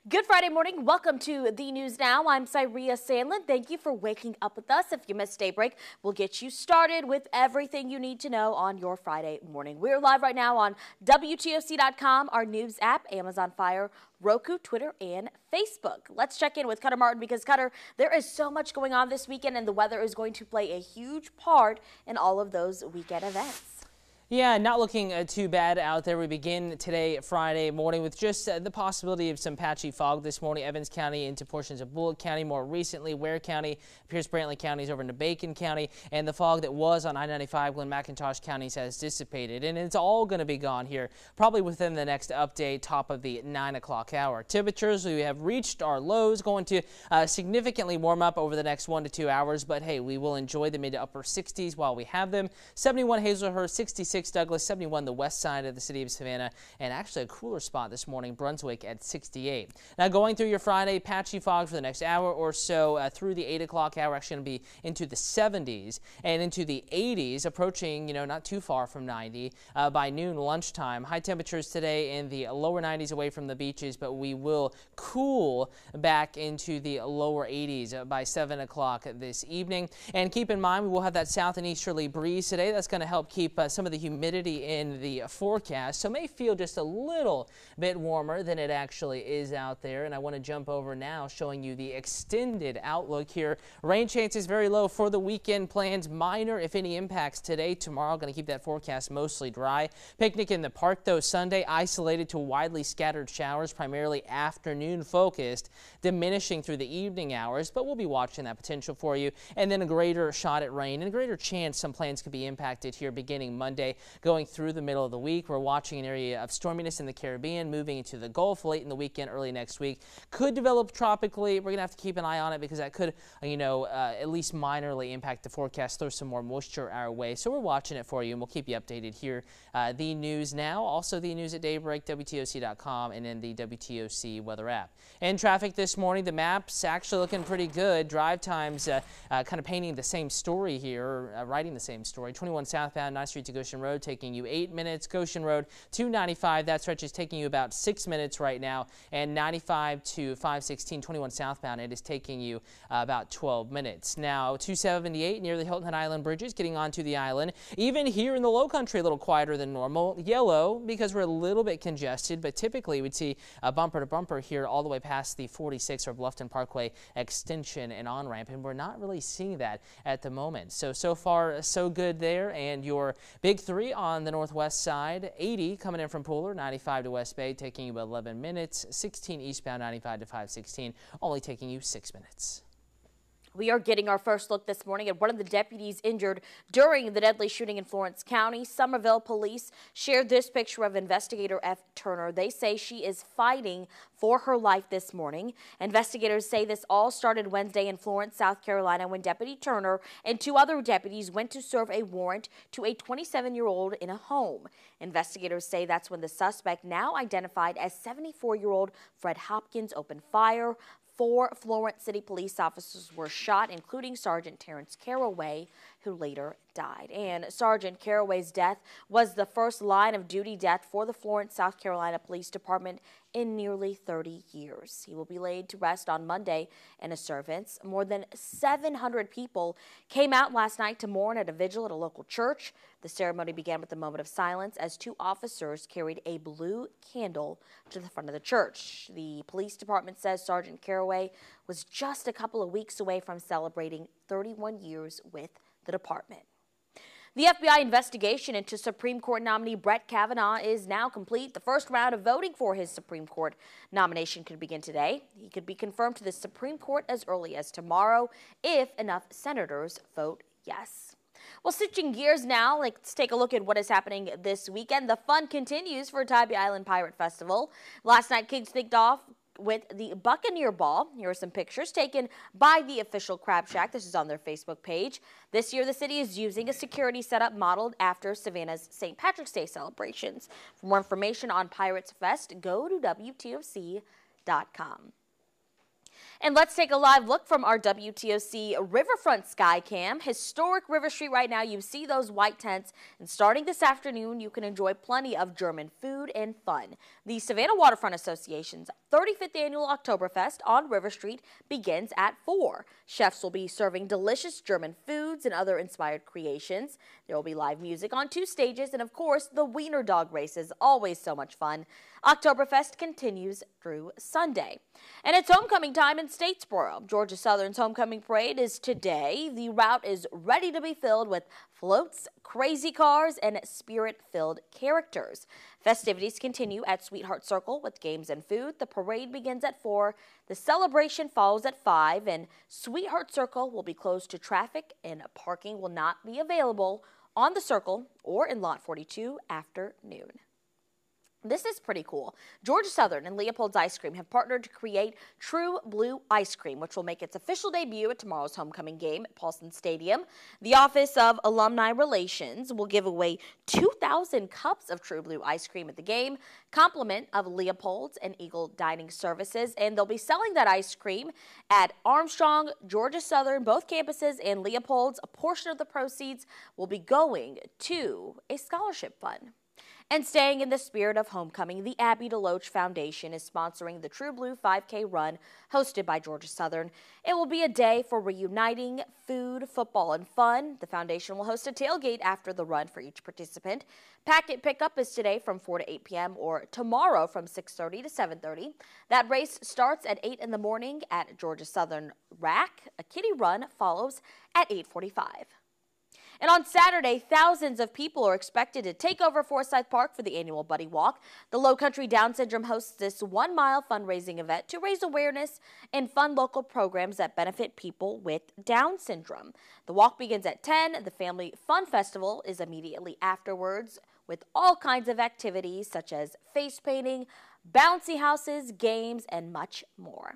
Good Friday morning. Welcome to the News Now. I'm Cyria Sandlin. Thank you for waking up with us. If you missed daybreak, we'll get you started with everything you need to know on your Friday morning. We're live right now on WTOC.com, our news app, Amazon Fire, Roku, Twitter, and Facebook. Let's check in with Cutter Martin because, Cutter, there is so much going on this weekend, and the weather is going to play a huge part in all of those weekend events. Yeah, not looking too bad out there. We begin today, Friday morning, with just the possibility of some patchy fog this morning. Evans County into portions of Bullock County. More recently, Ware County, Pierce-Brantley counties over into Bacon County. And the fog that was on I-95, Glenn-McIntosh counties has dissipated. And it's all going to be gone here, probably within the next update, top of the 9 o'clock hour. Temperatures, we have reached our lows, going to significantly warm up over the next 1 to 2 hours. But hey, we will enjoy the mid to upper 60s while we have them. 71 Hazelhurst, 66 Douglas, 71 the west side of the city of Savannah, and actually a cooler spot this morning, Brunswick at 68. Now going through your Friday, patchy fog for the next hour or so through the 8 o'clock hour, actually going to be into the 70s and into the 80s, approaching, not too far from 90 by noon lunchtime. High temperatures today in the lower 90s away from the beaches, but we will cool back into the lower 80s by 7 o'clock this evening. And keep in mind, we will have that south and easterly breeze today. That's going to help keep some of the humidity in the forecast, so may feel just a little bit warmer than it actually is out there. And I want to jump over now showing you the extended outlook here. Rain chances very low for the weekend plans, minor if any impacts today. Tomorrow going to keep that forecast mostly dry. Picnic in the park though Sunday, isolated to widely scattered showers, primarily afternoon focused, diminishing through the evening hours, but we'll be watching that potential for you. And then a greater shot at rain and a greater chance some plans could be impacted here beginning Monday. Going through the middle of the week, we're watching an area of storminess in the Caribbean, moving into the Gulf late in the weekend, early next week. Could develop tropically. We're going to have to keep an eye on it because that could, at least minorly impact the forecast, throw some more moisture our way. So we're watching it for you, and we'll keep you updated here. The News Now, also the news at daybreak, WTOC.com, and in the WTOC weather app. And traffic this morning, the map's actually looking pretty good. Drive times kind of painting the same story here, writing the same story. 21 southbound, 9th Street to Goshen Road, taking you 8 minutes. Goshen Road 295, that stretch is taking you about 6 minutes right now. And 95 to 516, 21 southbound, it is taking you about 12 minutes. Now 278 near the Hilton Head Island bridges, getting onto the island. Even here in the low country, a little quieter than normal. Yellow because we're a little bit congested, but typically we'd see a bumper to bumper here all the way past the 46 or Bluffton Parkway extension and on-ramp, and we're not really seeing that at the moment. So far, so good there. And your Big 3 on the northwest side, 80 coming in from Pooler, 95 to West Bay, taking you 11 minutes. 16 eastbound, 95 to 516, only taking you 6 minutes. We are getting our first look this morning at one of the deputies injured during the deadly shooting in Florence County. Somerville police shared this picture of investigator F. Turner. They say she is fighting for her life this morning. Investigators say this all started Wednesday in Florence, South Carolina, when Deputy Turner and 2 other deputies went to serve a warrant to a 27-year-old in a home. Investigators say that's when the suspect, now identified as 74-year-old Fred Hopkins, opened fire. 4 Florence City police officers were shot, including Sergeant Terrence Caraway, who later died. And Sergeant Caraway's death was the first line of duty death for the Florence, South Carolina Police Department in nearly 30 years. He will be laid to rest on Monday in a service. More than 700 people came out last night to mourn at a vigil at a local church. The ceremony began with a moment of silence as 2 officers carried a blue candle to the front of the church. The police department says Sergeant Caraway was just a couple of weeks away from celebrating 31 years with the department. The FBI investigation into Supreme Court nominee Brett Kavanaugh is now complete. The first round of voting for his Supreme Court nomination could begin today. He could be confirmed to the Supreme Court as early as tomorrow if enough senators vote yes. Well, switching gears now, let's take a look at what is happening this weekend. The fun continues for Tybee Island Pirate Festival. Last night, kids kicked off with the Buccaneer Ball. Here are some pictures taken by the official Crab Shack. This is on their Facebook page. This year, the city is using a security setup modeled after Savannah's St. Patrick's Day celebrations. For more information on Pirates Fest, go to WTOC.com. And let's take a live look from our WTOC Riverfront Skycam. Historic River Street right now, you see those white tents. And starting this afternoon, you can enjoy plenty of German food and fun. The Savannah Waterfront Association's 35th Annual Oktoberfest on River Street begins at 4. Chefs will be serving delicious German foods and other inspired creations. There will be live music on 2 stages, and of course, the Wiener Dog race is always so much fun. Oktoberfest continues through Sunday. And it's homecoming time in Statesboro. Georgia Southern's homecoming parade is today. The route is ready to be filled with floats, crazy cars, and spirit-filled characters. Festivities continue at Sweetheart Circle with games and food. The parade begins at 4. The celebration follows at 5, and Sweetheart Circle will be closed to traffic, and parking will not be available on the circle or in Lot 42 after noon. This is pretty cool. Georgia Southern and Leopold's Ice Cream have partnered to create True Blue Ice Cream, which will make its official debut at tomorrow's homecoming game at Paulson Stadium. The Office of Alumni Relations will give away 2,000 cups of True Blue Ice Cream at the game, complement of Leopold's and Eagle Dining Services, and they'll be selling that ice cream at Armstrong, Georgia Southern, both campuses, and Leopold's. A portion of the proceeds will be going to a scholarship fund. And staying in the spirit of homecoming, the Abby DeLoach Foundation is sponsoring the True Blue 5K run hosted by Georgia Southern. It will be a day for reuniting, food, football, and fun. The foundation will host a tailgate after the run for each participant. Packet pickup is today from 4 to 8 p.m. or tomorrow from 6:30 to 7:30. That race starts at 8 in the morning at Georgia Southern Rack. A kiddie run follows at 8:45. And on Saturday, thousands of people are expected to take over Forsyth Park for the annual Buddy Walk. The Low Country Down Syndrome hosts this 1-mile fundraising event to raise awareness and fund local programs that benefit people with Down syndrome. The walk begins at 10. The Family Fun Festival is immediately afterwards with all kinds of activities such as face painting, bouncy houses, games, and much more.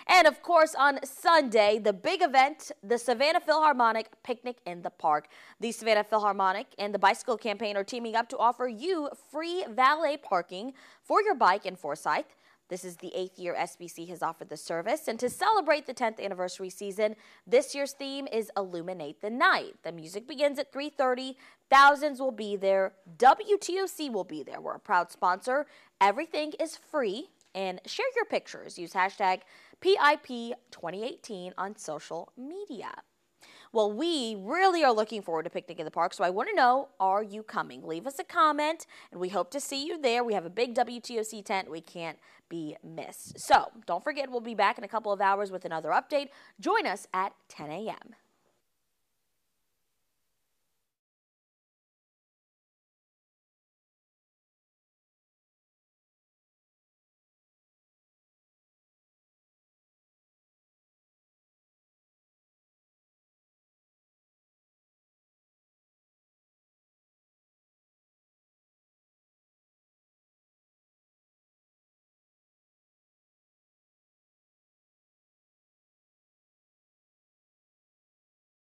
And, of course, on Sunday, the big event, the Savannah Philharmonic Picnic in the Park. The Savannah Philharmonic and the Bicycle Campaign are teaming up to offer you free valet parking for your bike in Forsyth. This is the 8th year SBC has offered the service. And to celebrate the 10th anniversary season, this year's theme is Illuminate the Night. The music begins at 3:30. Thousands will be there. WTOC will be there. We're a proud sponsor. Everything is free. And share your pictures. Use hashtag PIP2018 on social media. Well, we really are looking forward to Picnic in the Park, so I want to know, are you coming? Leave us a comment, and we hope to see you there. We have a big WTOC tent. We can't be missed. So don't forget, we'll be back in a couple of hours with another update. Join us at 10 a.m.